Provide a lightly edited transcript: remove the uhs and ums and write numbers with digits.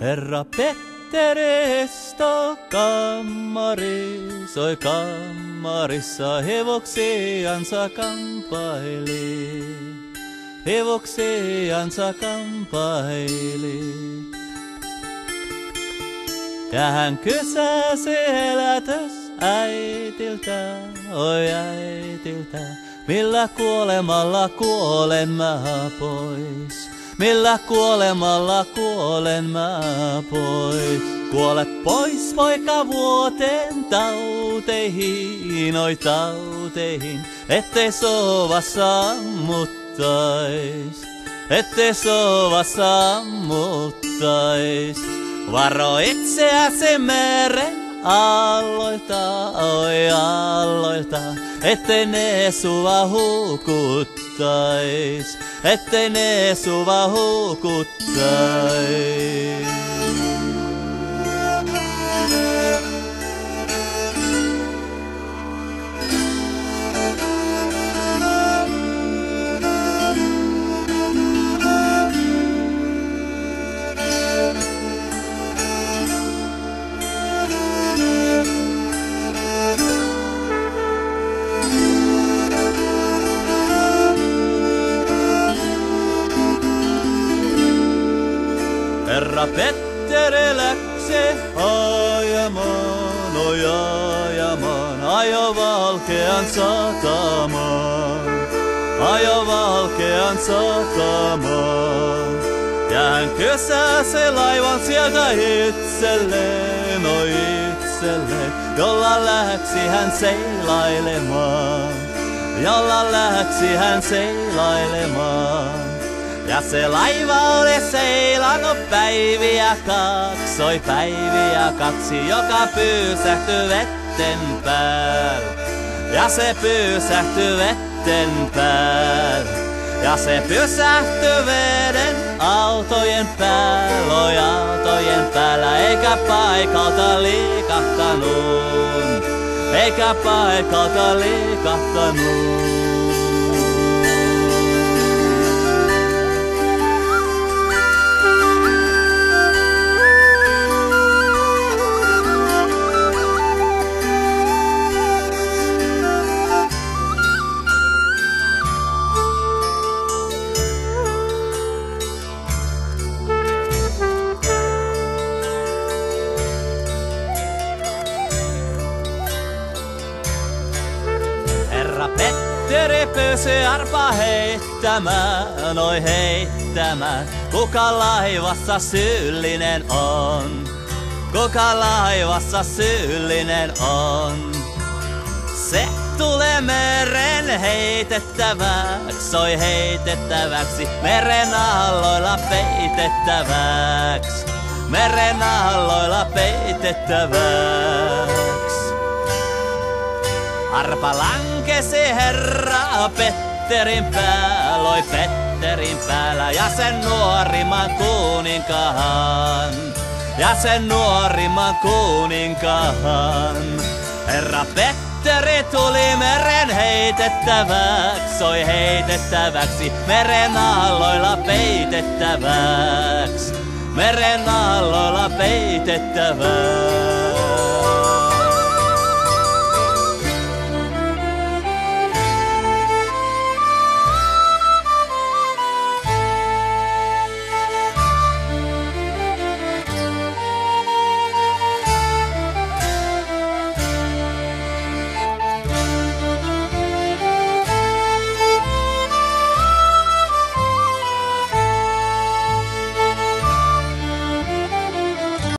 Herra Petteri istui kammarissa, oi kammarissa hevoksiansa kampaili. Hevoksiansa kampaili. Ja hän kysäsi elätys äitiltä, oi äitiltä, millä kuolemalla kuolen mä pois? Millä kuolemalla kuolen mä pois? Kuole pois poika vuoteen tauteihin, oi tauteihin, ettei sova sammuttais, ettei sova sammuttais. Varo itseäsi meren aalloilta, oi aalloilta, ettei ne sua hukuttais, ettei ne sua hukuttais. Herra Petteri läksi ajamaan, oi ajamaan, ajo valkean satamaan, ajo valkean satamaan. Ja hän kysäsi laivan sieltä itselleen, oi itselleen, jolla lähti hän seilailemaan, jolla lähti hän seilailemaan. Ja se laiva oli seilannut päiviä kaksi, oi päiviä kaksi, joka pyysähtyi vetten päällä. Ja se pyysähtyi vetten päällä. Ja se pysähtyi veden autojen päällä, oi autojen päällä, eikä paikalta liikahtanut, eikä paikalta liikahtanut. Herra Petteri pyysi arpa heittämään, oi heittämään. Kuka laivassa syyllinen on? Kuka laivassa syyllinen on? Se tulee meren heitettäväksi, oi heitettäväksi. Meren aalloilla peitettäväksi, meren aalloilla peitettäväksi. Arpa lankesi herra Petterin päällä, oi Petterin päällä, ja sen nuorimman kuninkaan, ja sen nuorimman kuninkaan. Herra Petteri tuli meren heitettäväksi, oi heitettäväksi, meren aalloilla peitettäväksi, meren aalloilla peitettäväksi.